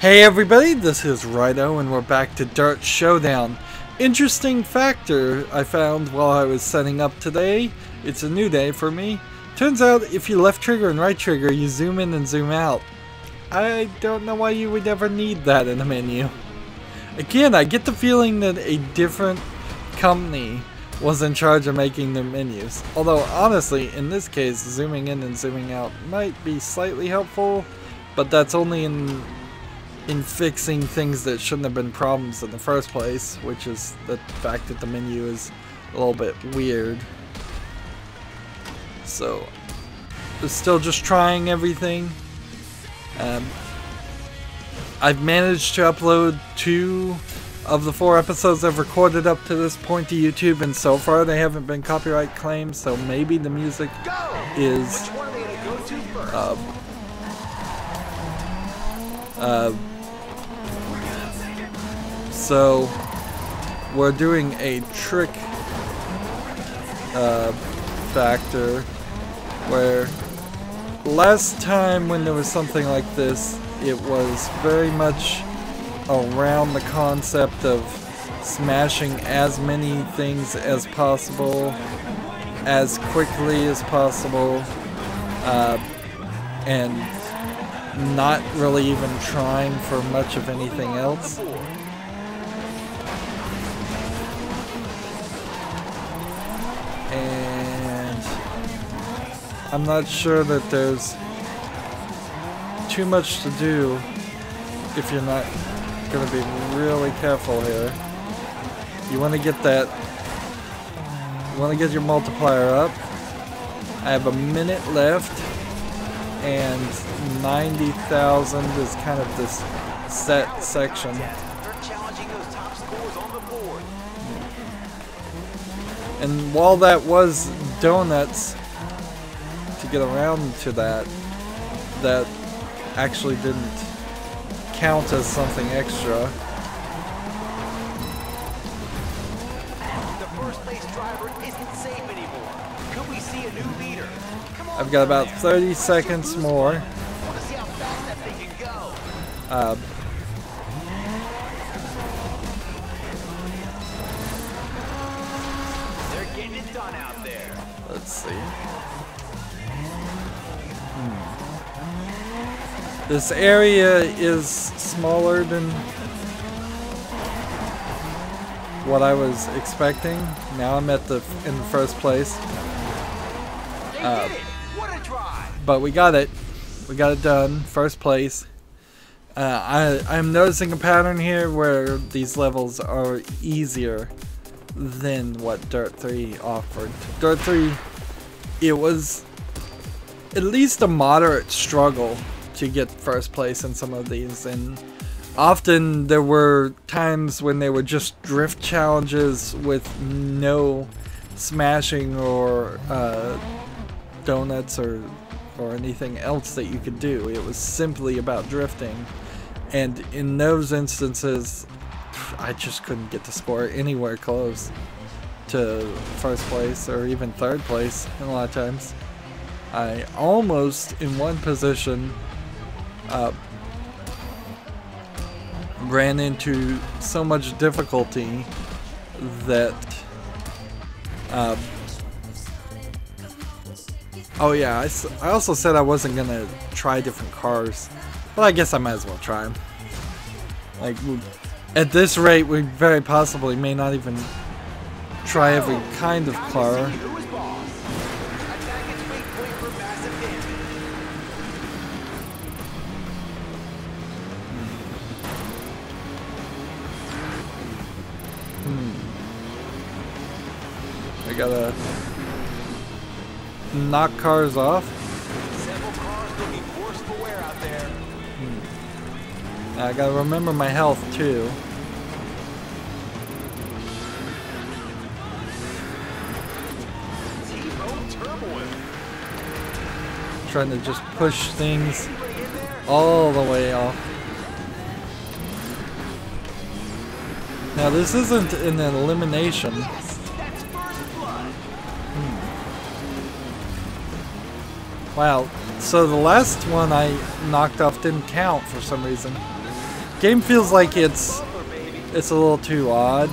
Hey everybody, this is Rydo and we're back to DiRT Showdown. Interesting factor I found while I was setting up today. It's a new day for me. Turns out if you left trigger and right trigger, you zoom in and zoom out. I don't know why you would ever need that in a menu. Again, I get the feeling that a different company was in charge of making the menus. Although honestly, in this case, zooming in and zooming out might be slightly helpful, but that's only in fixing things that shouldn't have been problems in the first place, which is the fact that the menu is a little bit weird. So, still just trying everything. I've managed to upload 2 of the 4 episodes I've recorded up to this point to YouTube, and so far they haven't been copyright claimed, so maybe the music is so we're doing a trick factor where last time when there was something like this, it was very much around the concept of smashing as many things as possible, as quickly as possible, and not really even trying for much of anything else. And I'm not sure that there's too much to do if you're not going to be really careful here. You want to get that, you want to get your multiplier up. I have a minute left and 90,000 is kind of this set section. And while that was donuts to get around to that, that actually didn't count as something extra. The first place driver isn't safe anymore. Could we see a new leader? Come on, I've got about 30 seconds more. I want to see how fast that thing can go. They're getting it done out there. Let's see. This area is smaller than what I was expecting. Now I'm at in the first place. What a drive. But we got it. We got it done. First place. I'm noticing a pattern here where these levels are easier than what DiRT 3 offered. DiRT 3, it was at least a moderate struggle to get first place in some of these, and often there were times when they were just drift challenges with no smashing or donuts or anything else that you could do. It was simply about drifting, and in those instances I just couldn't get the score anywhere close to first place or even third place. And a lot of times I almost in one position ran into so much difficulty that oh yeah, I also said I wasn't gonna try different cars, but I guess I might as well try them. Like, at this rate we very possibly may not even try every kind of car. I gotta knock cars off. Several cars looking worse for wear out there. I gotta remember my health too. Trying to just push things all the way off. Now this isn't an elimination. Wow, so the last one I knocked off didn't count for some reason. Game feels like it's a little too odd,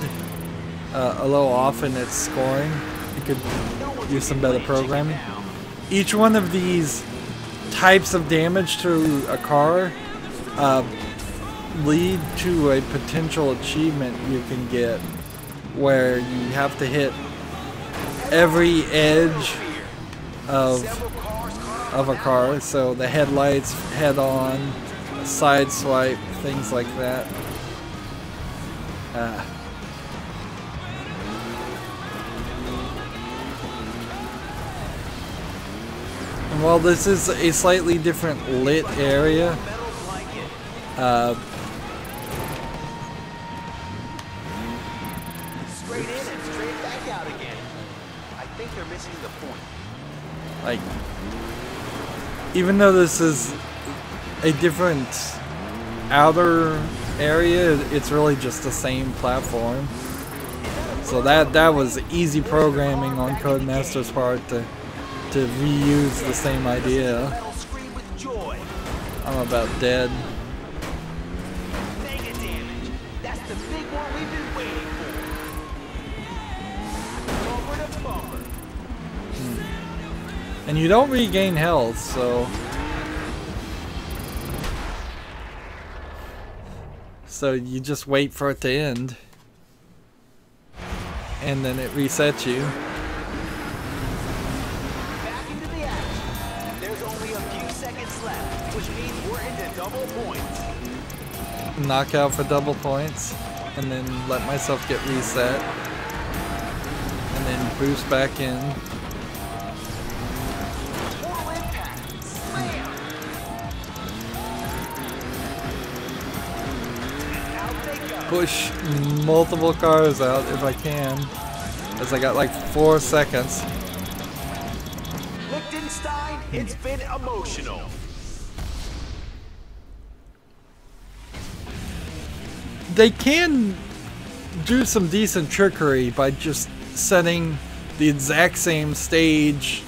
a little off in its scoring. It could use some better programming. Each one of these types of damage to a car lead to a potential achievement you can get, where you have to hit every edge of a car, so the headlights head on, side swipe, things like that. And while this is a slightly different lit area, straight in and straight back out again. I think they're missing the point. like, even though this is a different outer area, it's really just the same platform. So that was easy programming on Codemaster's part to reuse the same idea. I'm about dead. Mega damage. That's the big one we've been waiting for. Bumper to bumper. And you don't regain health, so you just wait for it to end, and then it resets you. Back into the action. There's only a few seconds left, which means we're into double points. Knockout for double points, and then let myself get reset, and then boost back in. Total impact. Slam. And out they go. Push multiple cars out if I can, as I got like 4 seconds. Liechtenstein, it's been emotional. They can do some decent trickery by just setting the exact same stage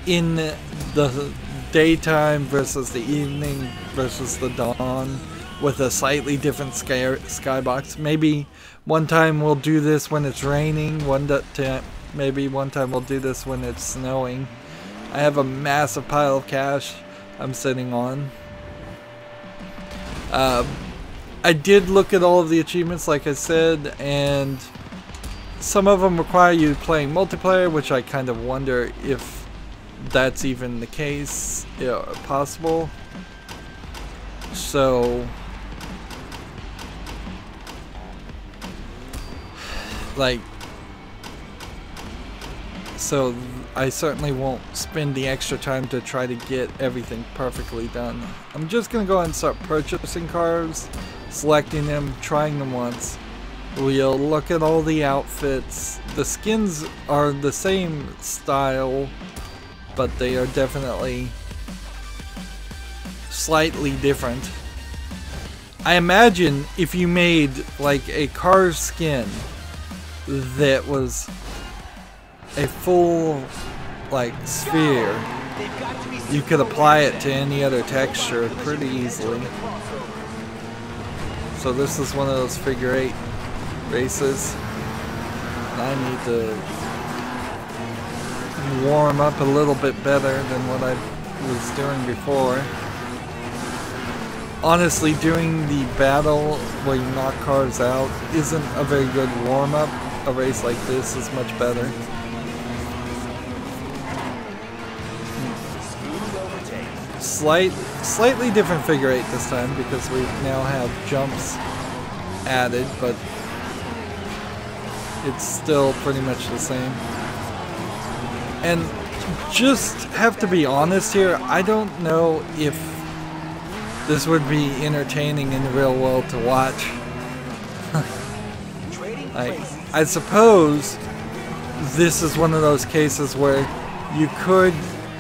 in the daytime versus the evening versus the dawn with a slightly different skybox. Maybe one time we'll do this when it's raining, maybe one time we'll do this when it's snowing. I have a massive pile of cash I'm sitting on. I did look at all of the achievements, like I said, and some of them require you playing multiplayer, which I kind of wonder if that's even the case, possible. So, I certainly won't spend the extra time to try to get everything perfectly done. I'm just gonna go ahead and start purchasing cars, selecting them, trying them once. We'll look at all the outfits. The skins are the same style, but they are definitely slightly different. I imagine if you made like a car skin that was a full like sphere, you could apply it to any other texture pretty easily. So this is one of those figure 8 races. I need to warm up a little bit better than what I was doing before. Honestly, doing the battle where you knock cars out isn't a very good warm-up. A race like this is much better. Slightly different figure 8 this time because we now have jumps added, but it's still pretty much the same. And just have to be honest here, I don't know if this would be entertaining in the real world to watch. I suppose this is one of those cases where you could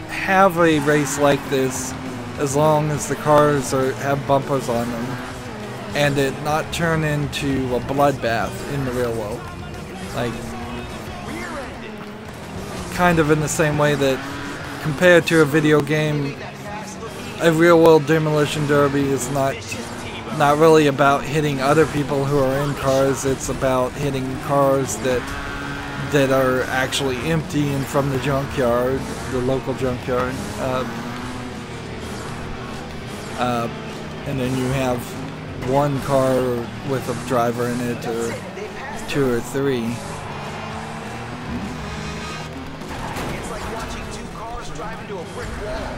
have a race like this as long as the cars have bumpers on them and it not turn into a bloodbath in the real world. Like, kind of in the same way that compared to a video game, a real world demolition derby is not not really about hitting other people who are in cars. It's about hitting cars that are actually empty and from the junkyard, the local junkyard. And then you have one car with a driver in it, or two or three. It's like watching two cars drive into a brick wall.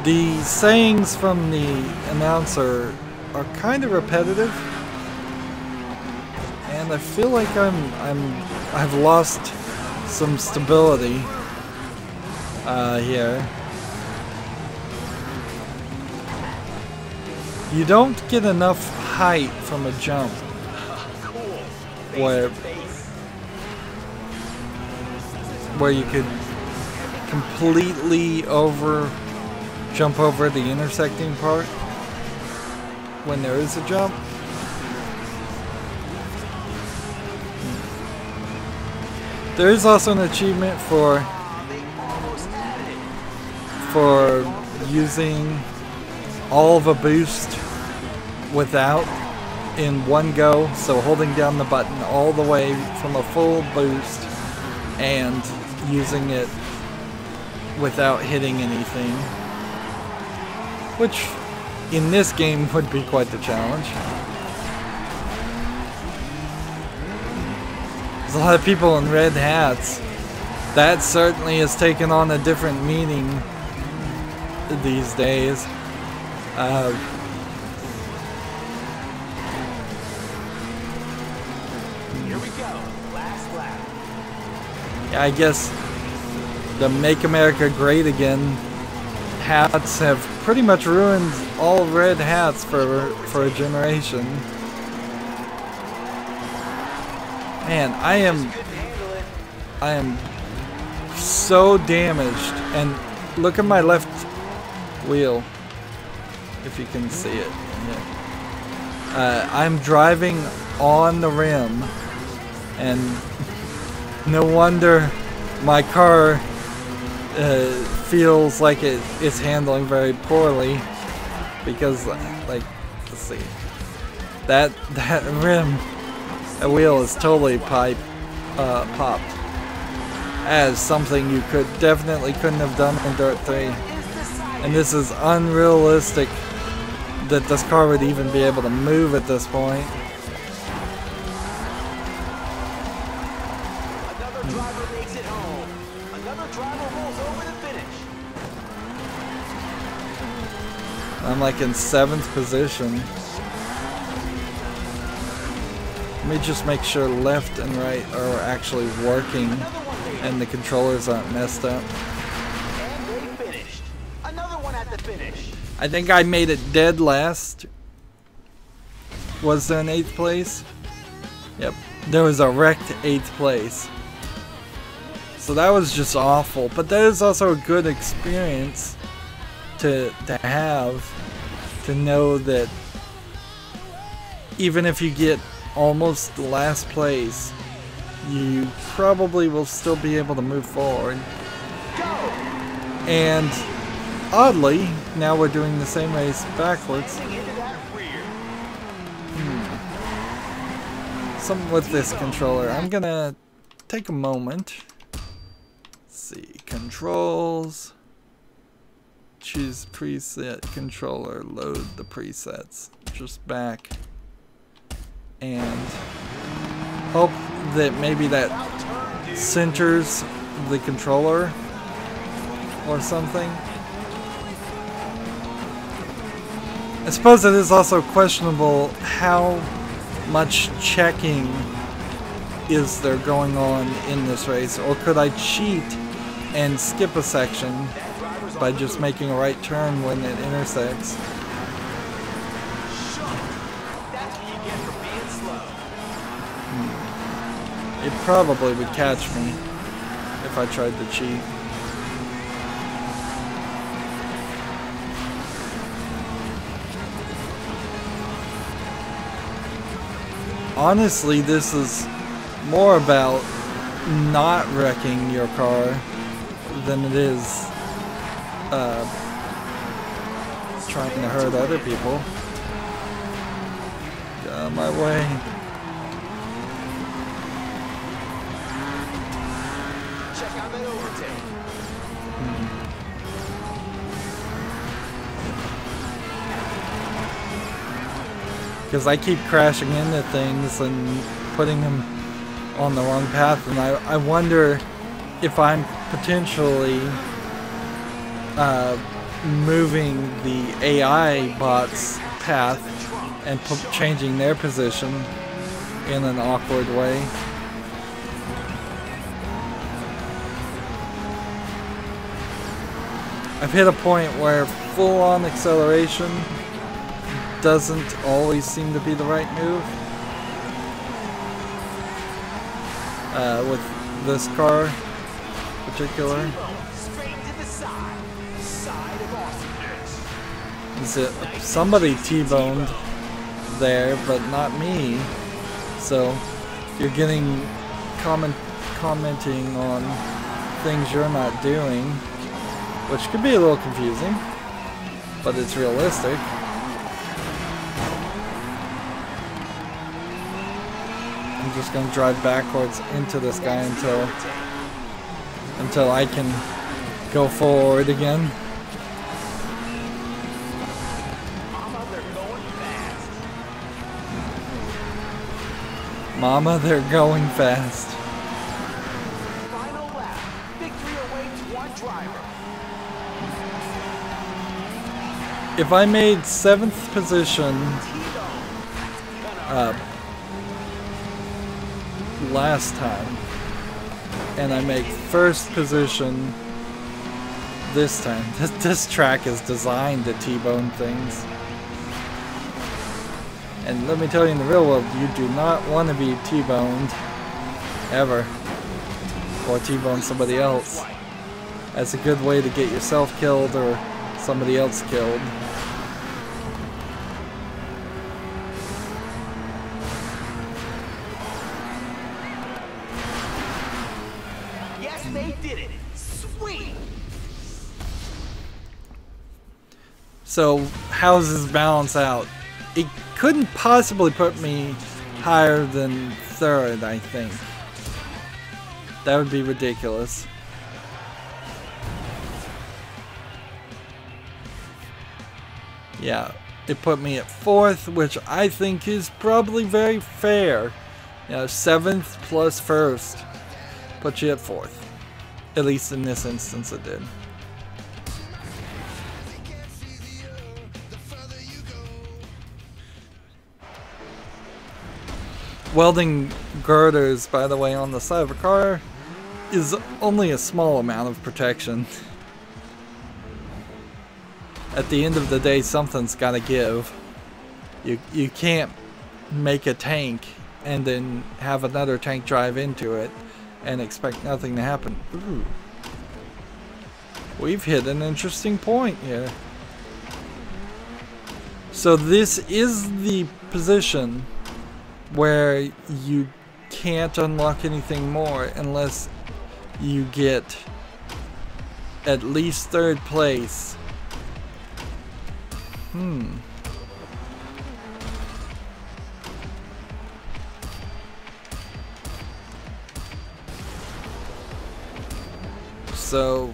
The sayings from the announcer are kind of repetitive, and I feel like I've lost some stability here. You don't get enough height from a jump where you could completely jump over the intersecting part when there is a jump. There is also an achievement for using all of a boost without in one go, so holding down the button all the way from a full boost and using it without hitting anything, which in this game would be quite the challenge. There's a lot of people in red hats. That certainly has taken on a different meaning these days. Here we go. Last lap. Yeah, I guess the Make America Great Again hats have pretty much ruined all red hats for a generation. Man, I am so damaged, and look at my left wheel, if you can see it. Yeah. I'm driving on the rim, and no wonder my car feels like it's handling very poorly, because, like, let's see, that rim, that wheel is totally popped. As something you couldn't have done in Dirt 3. And this is unrealistic that this car would even be able to move at this point. Another driver makes it home. Another driver rolls over the finish. I'm like in 7th position. Let me just make sure left and right are actually working and the controllers aren't messed up. And they finished. Another one at the finish. I think I made it dead last. Was there an 8th place? Yep. There was a wrecked 8th place. So that was just awful. But that is also a good experience to have. To know that even if you get almost last place, you probably will still be able to move forward. And oddly, now we're doing the same race backwards. Something with this controller. I'm gonna take a moment. Let's see, controls. Choose preset controller, load the presets. Just back. And hope that maybe that centers the controller or something. I suppose it is also questionable how much checking is there going on in this race, or could I cheat and skip a section by just making a right turn when it intersects? It probably would catch me if I tried to cheat. Honestly, this is more about not wrecking your car than it is trying to hurt other people. Get out of my way. Check out that overtake. Because I keep crashing into things and putting them on the wrong path, and I wonder if I'm potentially moving the AI bots' path and changing their position in an awkward way. I've hit a point where full-on acceleration doesn't always seem to be the right move. With this car in particular. Straight to the side. Side of awesomeness. Somebody T-boned there, but not me. So you're getting commenting on things you're not doing, which could be a little confusing, but it's realistic. I'm just gonna drive backwards into this guy until I can go forward again. Mama, they're going fast. Final lap. Victory awaits one driver. If I made 7th position last time, and I make 1st position this time, this track is designed to T-bone things. And let me tell you, in the real world, you do not want to be T-boned ever, or T-bone somebody else. That's a good way to get yourself killed or somebody else killed. Yes, they did it. Sweet. So, how's this balance out? It couldn't possibly put me higher than 3rd, I think. That would be ridiculous. Yeah, it put me at 4th, which I think is probably very fair. You know, 7th plus 1st put you at 4th. At least in this instance it did. Welding girders, by the way, on the side of a car is only a small amount of protection. At the end of the day, something's gotta give. You can't make a tank and then have another tank drive into it and expect nothing to happen. Ooh. We've hit an interesting point here. So this is the position where you can't unlock anything more unless you get at least 3rd place. So,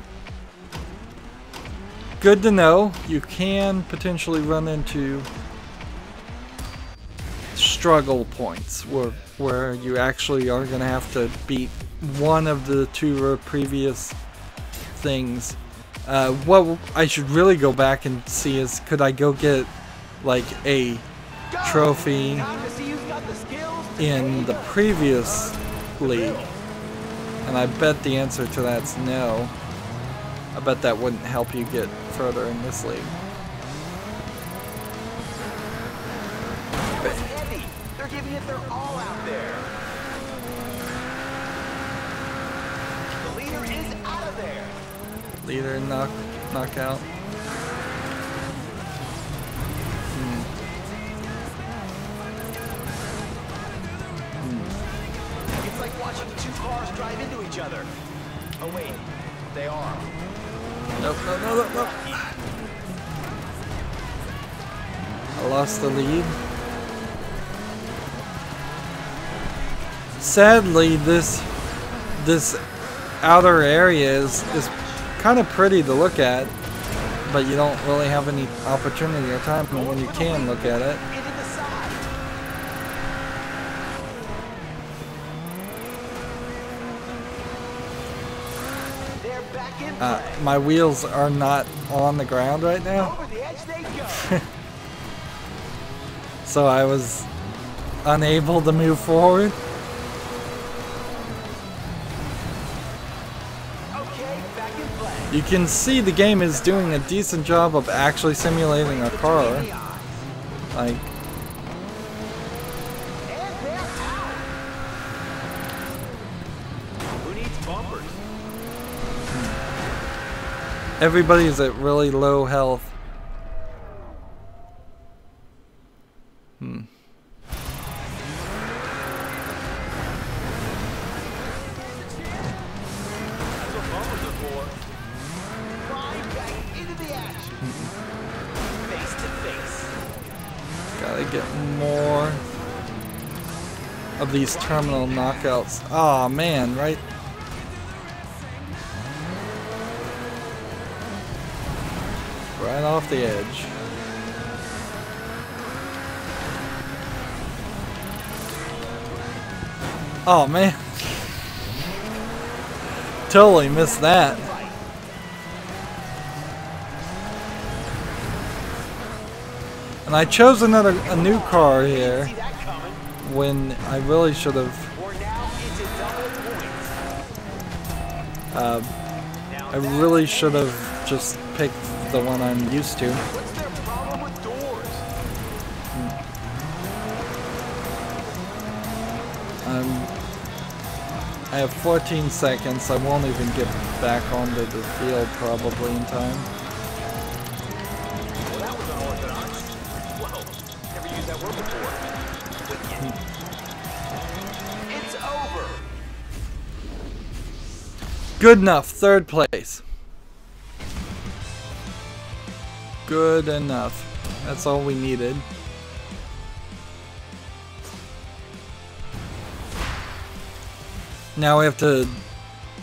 good to know. You can potentially run into struggle points where you actually are going to have to beat one of the 2 previous things. What I should really go back and see is, could I go get like a trophy in the previous league? And I bet the answer to that's no. I bet that wouldn't help you get further in this league. They're giving it their all out there. The leader is out of there. Leader knockout. It's like watching 2 cars drive into each other. Oh wait, they are. Nope, no. lost the lead. Sadly, this outer area is kind of pretty to look at, but you don't really have any opportunity or time when you can look at it. My wheels are not on the ground right now. So I was unable to move forward. You can see the game is doing a decent job of actually simulating a car. Like, Who needs bumpers? everybody's at really low health. That's what bumpers are for. Right back into the action. Face to face. Gotta get more of these terminal knockouts. Aw, man, right? Right off the edge. Oh, man. Totally missed that. And I chose a new car here See that coming. when I really should have. We're now into double points. I really should have just picked the one I'm used to. What's their problem with doors? I have 14 seconds. I won't even get back onto the field probably in time. Well, that was unorthodox. Whoa, never used that word before. Wicked. It's over. Good enough. Third place. Good enough. That's all we needed. Now we have to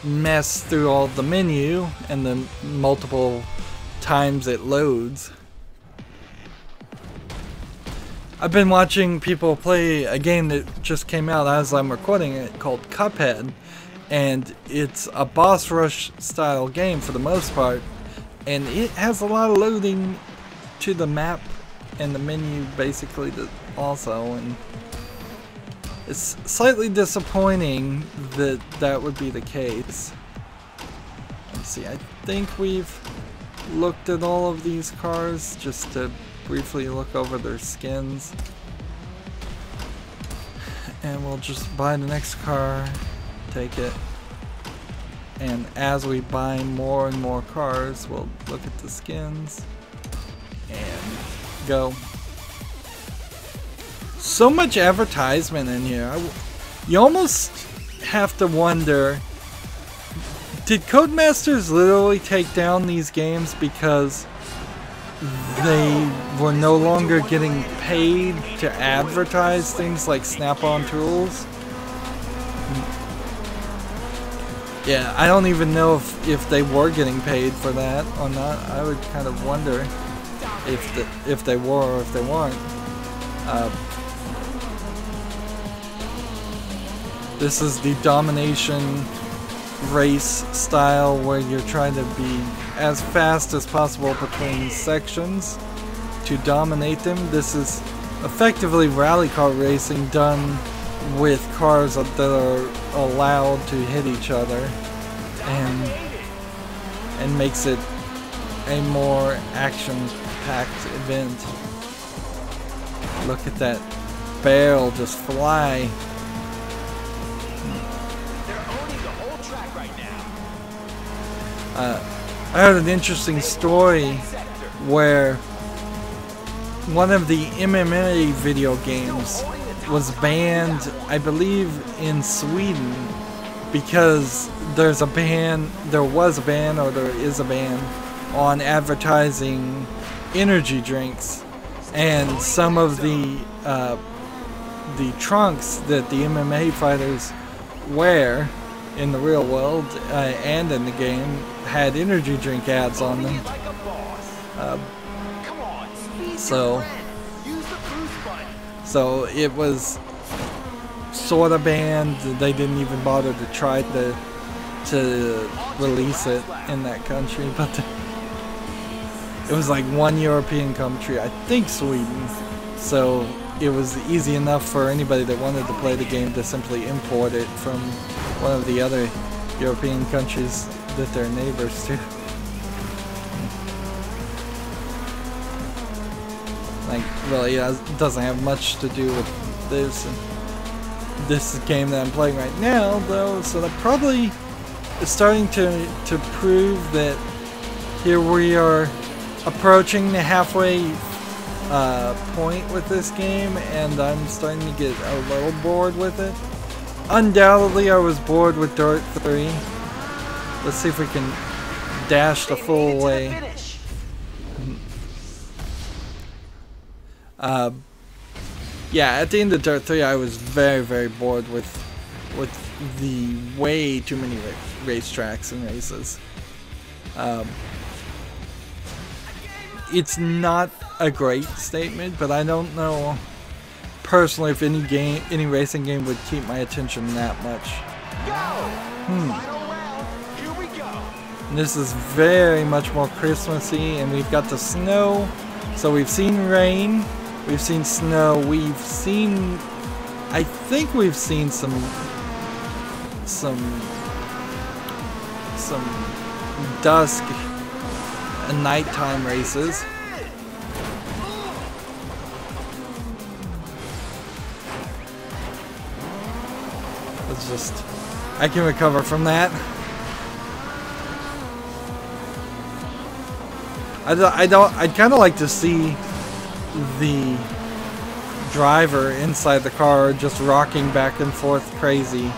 mess through all the menu and the multiple times it loads. I've been watching people play a game that just came out as I'm recording it called Cuphead, and it's a boss rush style game for the most part, and it has a lot of loading to the map and the menu basically also, and it's slightly disappointing that that would be the case. Let's see, I think we've looked at all of these cars just to briefly look over their skins. And we'll just buy the next car, take it, and as we buy more and more cars, we'll look at the skins and go. So much advertisement in here. You almost have to wonder, did Codemasters literally take down these games because they were no longer getting paid to advertise things like Snap-on tools? Yeah, I don't even know if they were getting paid for that or not. I would kind of wonder if they were or if they weren't. This is the Domination race style where you're trying to be as fast as possible between sections to dominate them. This is effectively rally car racing done with cars that are allowed to hit each other, and makes it a more action-packed event. Look at that barrel just fly. I heard an interesting story where one of the MMA video games was banned, I believe, in Sweden because there was a ban on advertising energy drinks and some of the trunks that the MMA fighters wear in the real world and in the game had energy drink ads on them. So it was sort of banned. They didn't even bother to try to release it in that country, but it was like one European country, I think Sweden. So it was easy enough for anybody that wanted to play the game to simply import it from one of the other European countries that they're neighbors to. Like, really, it doesn't have much to do with this. And this game that I'm playing right now, though, so that probably is starting to prove that here we are approaching the halfway point with this game, and I'm starting to get a little bored with it. Undoubtedly, I was bored with DiRT 3. Let's see if we can dash the full way. Yeah, at the end of DiRT 3, I was very, very bored with the way too many racetracks and races. It's not a great statement, but I don't know personally if any racing game would keep my attention that much. And this is very much more Christmassy, and we've got the snow. So we've seen rain, we've seen snow, we've seen, I think we've seen some dusk and nighttime races. Let's just, I can recover from that. I'd kind of like to see the driver inside the car just rocking back and forth crazy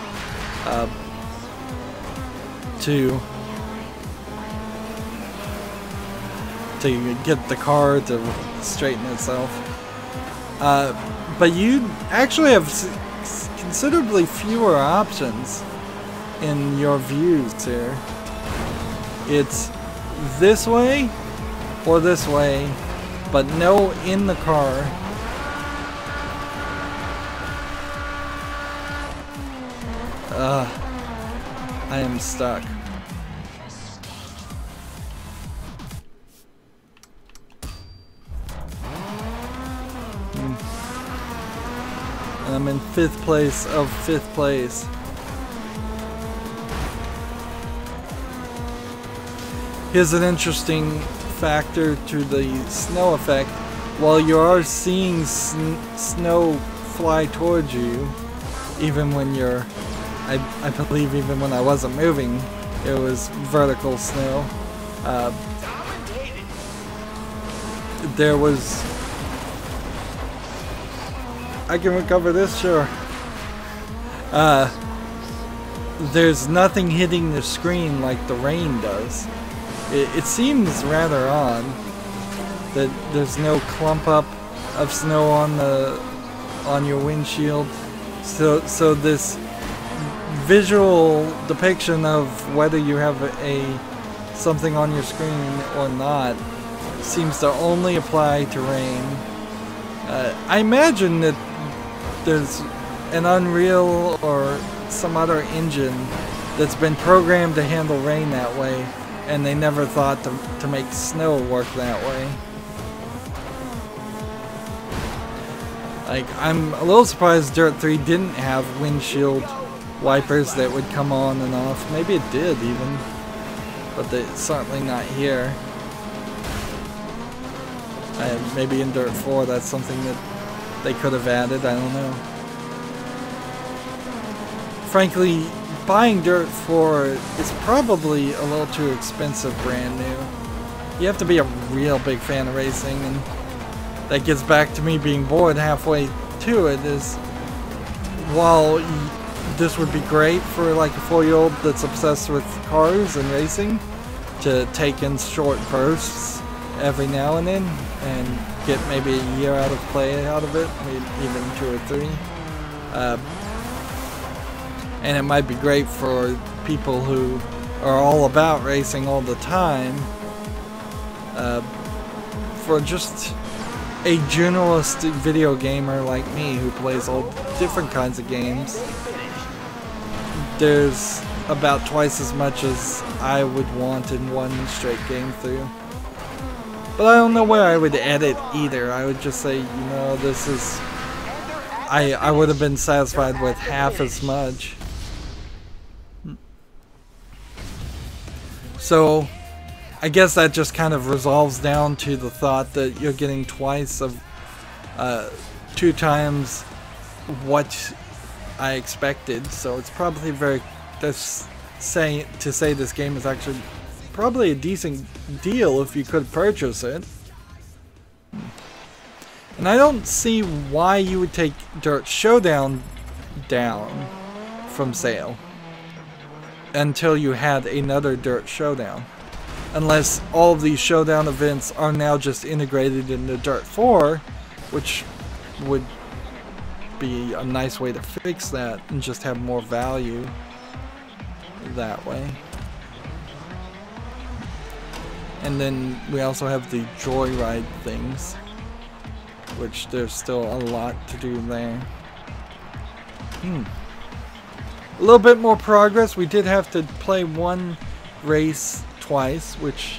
to get the car to straighten itself. But you actually have considerably fewer options in your views here. It's this way or this way, but no in the car. I am stuck. And I'm in 5th place of 5th place. Here's an interesting factor to the snow effect. While you are seeing snow fly towards you, even when you're, I believe even when I wasn't moving, it was vertical snow. There was, I can recover this, sure. There's nothing hitting the screen like the rain does. It seems rather odd that there's no clump up of snow on your windshield. So this visual depiction of whether you have something on your screen or not seems to only apply to rain. I imagine that there's an Unreal or some other engine that's been programmed to handle rain that way, and they never thought to make snow work that way. Like, I'm a little surprised DiRT 3 didn't have windshield wipers that would come on and off. Maybe it did even, but it's certainly not here. Maybe in DiRT 4 that's something that they could have added, I don't know. Frankly, buying DiRT 4 is probably a little too expensive brand new. You have to be a real big fan of racing, and that gets back to me being bored halfway to it. Is while this would be great for like a 4-year-old that's obsessed with cars and racing to take in short bursts every now and then and get maybe a year out of play out of it, maybe even 2 or 3. And it might be great for people who are all about racing all the time. For just a generalist video gamer like me who plays all different kinds of games, there's about twice as much as I would want in one straight game through. But I don't know where I would edit either. I would just say, you know, this is... I would have been satisfied with half as much. So, I guess that just kind of resolves down to the thought that you're getting twice of, 2 times what I expected. So it's probably very, to say this game is actually probably a decent deal if you could purchase it. And I don't see why you would take DiRT Showdown down from sale until you had another DiRT Showdown. Unless all of these Showdown events are now just integrated into DiRT 4, which would be a nice way to fix that and just have more value that way. And then we also have the Joyride things, which there's still a lot to do there. A little bit more progress. We did have to play one race twice, which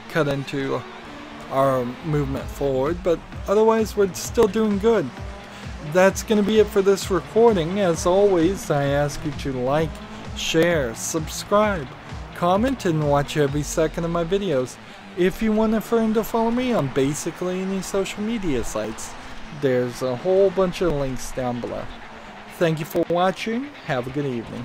cut into our movement forward, but otherwise we're still doing good. That's going to be it for this recording. As always, I ask you to like, share, subscribe, comment, and watch every second of my videos. If you want a friend to follow me on basically any social media sites, there's a whole bunch of links down below. Thank you for watching. Have a good evening.